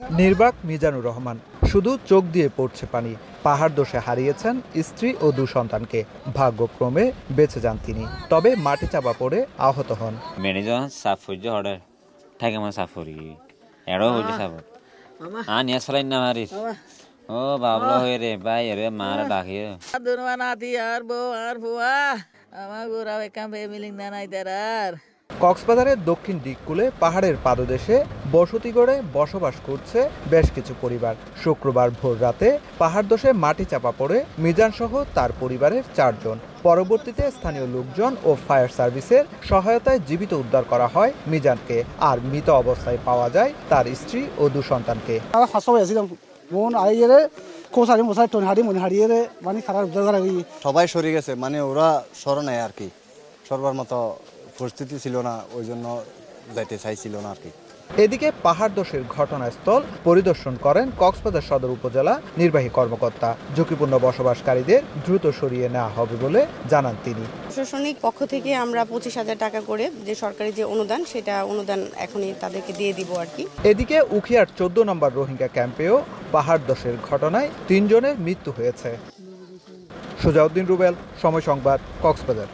নির্বাক মিজানুর রহমান শুধু চোখ দিয়ে পড়ছে পানি। পাহাড় দোষে হারিয়েছেন স্ত্রী ও 2 সন্তানকে। ভাগ্যক্রমে বেঁচে যান তিনি, তবে মাটি চাপা পড়ে আহত হন। ও বাবলা হয়ে রে ভাই রে মারা ডাকিয়ে কক্সবাজারের দক্ষিণ দিককুলে পাহাড়ের পাদদেশে বসতি গড়ে বসবাস করছে বেশ কিছু পরিবার। শুক্রবার ভোর রাতে পাহাড় দোষে মাটি চাপা পড়ে মিজান সহ তার পরিবারের 4 জন। পরবর্তীতে স্থানীয় লোকজন ও ফায়ার সার্ভিসের সহায়তায় জীবিত উদ্ধার করা হয় মিজানকে। আর মৃত অবস্থায় পাওয়া যায় তার স্ত্রী ও 2 সন্তানকে। সবাই সরে গেছে, মানে ওরা স্মরণে আর কি, সরবার মতো পরিস্থিতি ছিল না, ওই জন্য যাইতে চাইছিল না আর কি। এদিকে পাহাড় ধসের ঘটনাস্থল পরিদর্শন করেন কক্সবাজার সদর উপজেলা নির্বাহী কর্মকর্তা। ঝুঁকিপূর্ণ বসবাসকারীদের দ্রুত সরিয়ে নেওয়া হবে বলে জানান তিনি। প্রশাসনিক পক্ষ থেকে আমরা 25,000 টাকা করে যে সরকারি যে অনুদান, সেটা অনুদান এখনই তাদেরকে দিয়ে দিব আর কি। এদিকে উখিয়ার 14 নম্বর রোহিঙ্গা ক্যাম্পেও পাহাড় ধসের ঘটনায় 3 জনের মৃত্যু হয়েছে। সুজাউদ্দিন রুবেল, সময় সংবাদ, কক্সবাজার।